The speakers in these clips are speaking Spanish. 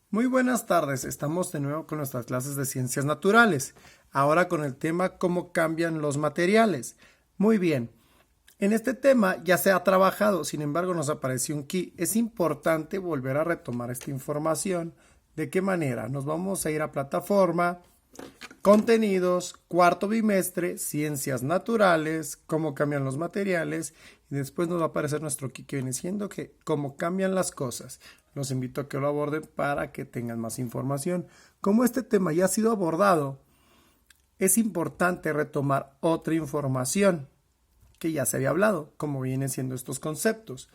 Muy buenas tardes, estamos de nuevo con nuestras clases de ciencias naturales, ahora con el tema cómo cambian los materiales. Muy bien, en este tema ya se ha trabajado, sin embargo nos apareció un key. Es importante volver a retomar esta información. ¿De qué manera? Nos vamos a ir a plataforma, contenidos, cuarto bimestre, ciencias naturales, cómo cambian los materiales y después nos va a aparecer nuestro key que viene siendo que cómo cambian las cosas. Los invito a que lo aborden para que tengan más información. Como este tema ya ha sido abordado, es importante retomar otra información que ya se había hablado, como vienen siendo estos conceptos.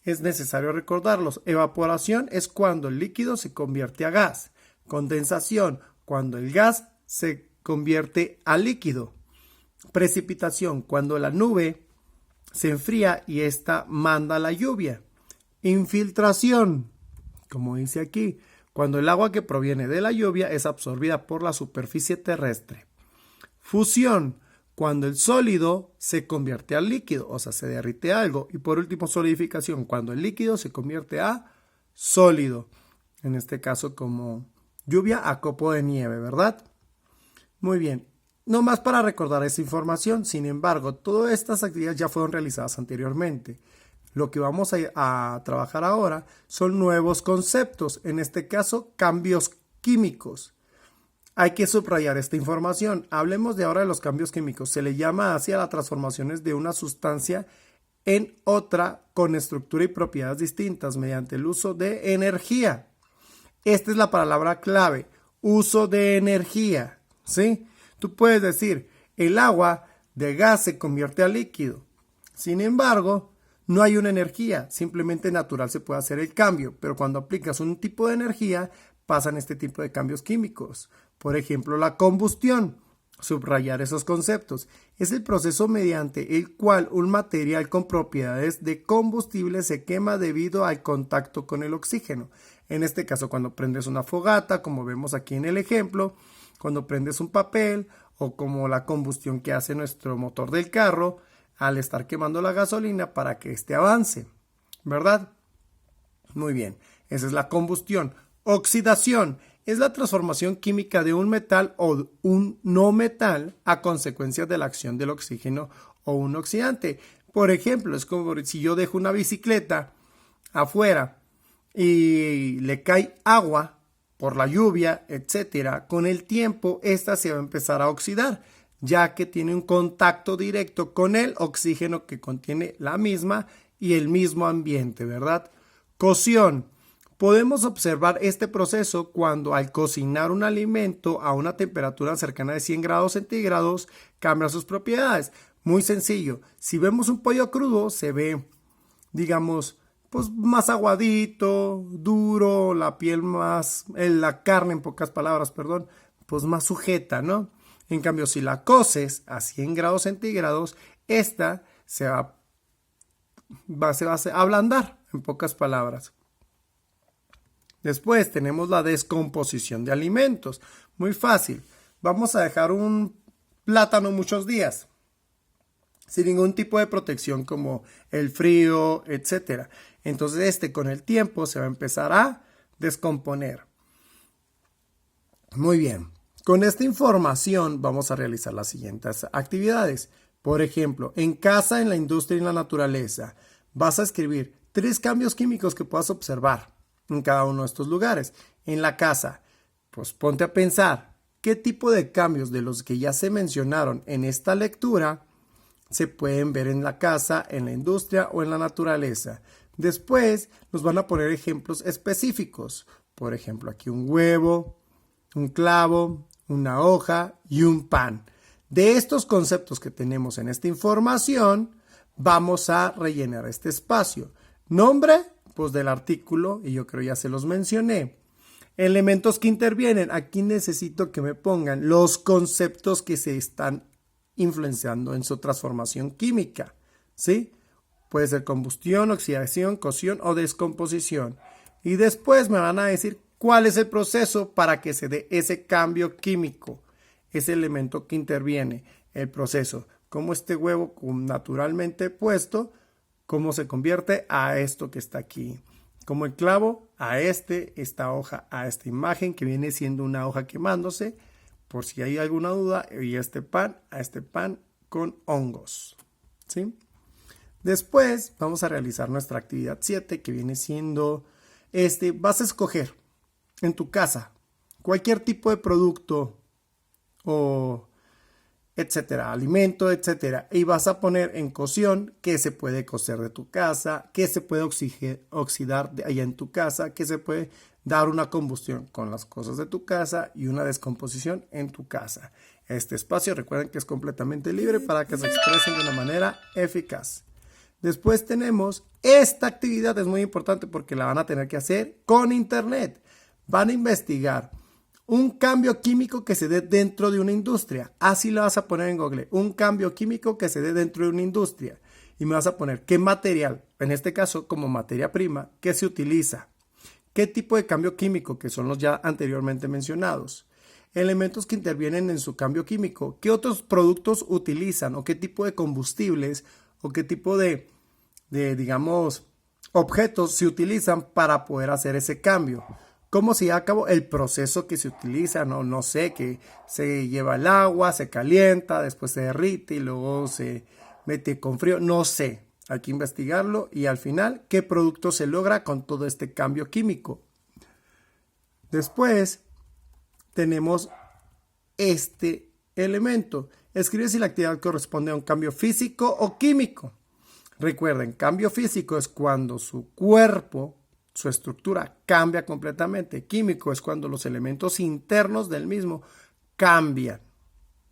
Es necesario recordarlos. Evaporación es cuando el líquido se convierte a gas. Condensación, cuando el gas se convierte a líquido. Precipitación, cuando la nube se enfría y ésta manda la lluvia. Infiltración, como dice aquí, cuando el agua que proviene de la lluvia es absorbida por la superficie terrestre. Fusión, cuando el sólido se convierte al líquido, o sea, se derrite algo. Y por último, solidificación, cuando el líquido se convierte a sólido. En este caso, como lluvia a copo de nieve, ¿verdad? Muy bien. No más para recordar esa información, sin embargo, todas estas actividades ya fueron realizadas anteriormente. Lo que vamos a trabajar ahora son nuevos conceptos, en este caso, cambios químicos. Hay que subrayar esta información. Hablemos de ahora de los cambios químicos. Se le llama así a las transformaciones de una sustancia en otra con estructura y propiedades distintas mediante el uso de energía. Esta es la palabra clave, uso de energía, ¿sí? Tú puedes decir, el agua de gas se convierte a líquido. Sin embargo, no hay una energía, simplemente natural se puede hacer el cambio, pero cuando aplicas un tipo de energía, pasan este tipo de cambios químicos. Por ejemplo, la combustión. Subrayar esos conceptos. Es el proceso mediante el cual un material con propiedades de combustible se quema debido al contacto con el oxígeno. En este caso, cuando prendes una fogata, como vemos aquí en el ejemplo, cuando prendes un papel o como la combustión que hace nuestro motor del carro al estar quemando la gasolina para que éste avance, ¿verdad? Muy bien, esa es la combustión. Oxidación es la transformación química de un metal o un no metal a consecuencia de la acción del oxígeno o un oxidante. Por ejemplo, es como si yo dejo una bicicleta afuera y le cae agua por la lluvia, etcétera. Con el tiempo, esta se va a empezar a oxidar, ya que tiene un contacto directo con el oxígeno que contiene la misma y el mismo ambiente, ¿verdad? Cocción. Podemos observar este proceso cuando al cocinar un alimento a una temperatura cercana de 100 grados centígrados cambia sus propiedades. Muy sencillo, si vemos un pollo crudo se ve, digamos, pues más aguadito, duro, la piel más, la carne en pocas palabras, perdón, pues más sujeta, ¿no? En cambio, si la coces a 100 grados centígrados, esta se va a ablandar, en pocas palabras. Después tenemos la descomposición de alimentos. Muy fácil. Vamos a dejar un plátano muchos días sin ningún tipo de protección como el frío, etcétera. Entonces con el tiempo se va a empezar a descomponer. Muy bien. Con esta información vamos a realizar las siguientes actividades. Por ejemplo, en casa, en la industria y en la naturaleza, vas a escribir 3 cambios químicos que puedas observar en cada uno de estos lugares. En la casa, pues ponte a pensar qué tipo de cambios de los que ya se mencionaron en esta lectura se pueden ver en la casa, en la industria o en la naturaleza. Después nos van a poner ejemplos específicos. Por ejemplo, aquí un huevo, un clavo, una hoja y un pan. De estos conceptos que tenemos en esta información, vamos a rellenar este espacio. Nombre, pues del artículo, y yo creo ya se los mencioné. Elementos que intervienen. Aquí necesito que me pongan los conceptos que se están influenciando en su transformación química, ¿sí? Puede ser combustión, oxidación, cocción o descomposición. Y después me van a decir cuál es el proceso para que se dé ese cambio químico, ese elemento que interviene, el proceso. Cómo este huevo naturalmente puesto, cómo se convierte a esto que está aquí. Como el clavo a esta hoja, a esta imagen que viene siendo una hoja quemándose, por si hay alguna duda, y a este pan con hongos, ¿sí? Después vamos a realizar nuestra actividad 7, que viene siendo, vas a escoger en tu casa cualquier tipo de producto o etcétera, alimento, etcétera, y vas a poner en cocción qué se puede cocer de tu casa, qué se puede oxidar de allá en tu casa, qué se puede dar una combustión con las cosas de tu casa y una descomposición en tu casa. Este espacio, recuerden que es completamente libre para que se expresen de una manera eficaz. Después tenemos esta actividad, es muy importante porque la van a tener que hacer con internet. Van a investigar un cambio químico que se dé dentro de una industria. Así lo vas a poner en Google. Un cambio químico que se dé dentro de una industria. Y me vas a poner qué material, en este caso como materia prima, qué se utiliza. Qué tipo de cambio químico, que son los ya anteriormente mencionados. Elementos que intervienen en su cambio químico. ¿Qué otros productos utilizan? ¿O qué tipo de combustibles? ¿O qué tipo de digamos, objetos se utilizan para poder hacer ese cambio? ¿Cómo se lleva a cabo el proceso que se utiliza? No sé, que se lleva el agua, se calienta, después se derrite y luego se mete con frío. No sé, hay que investigarlo y al final, ¿qué producto se logra con todo este cambio químico? Después tenemos este elemento. Escribe si la actividad corresponde a un cambio físico o químico. Recuerden, cambio físico es cuando su cuerpo, su estructura cambia completamente. Químico es cuando los elementos internos del mismo cambian,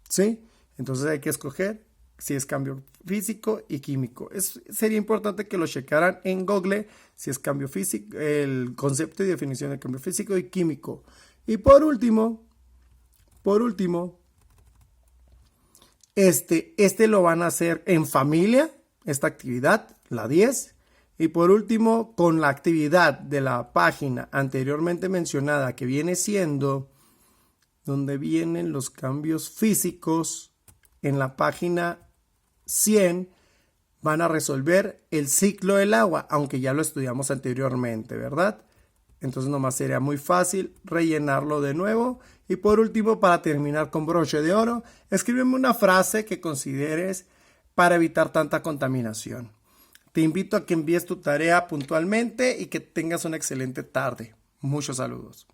¿sí? Entonces hay que escoger si es cambio físico y químico. Sería importante que lo checaran en Google si es cambio físico, el concepto y definición de cambio físico y químico. Y por último, este lo van a hacer en familia, esta actividad, la 10. Y por último, con la actividad de la página anteriormente mencionada, que viene siendo donde vienen los cambios físicos, en la página 100 van a resolver el ciclo del agua, aunque ya lo estudiamos anteriormente, ¿verdad? Entonces nomás sería muy fácil rellenarlo de nuevo. Y por último, para terminar con broche de oro, escríbeme una frase que consideres para evitar tanta contaminación. Te invito a que envíes tu tarea puntualmente y que tengas una excelente tarde. Muchos saludos.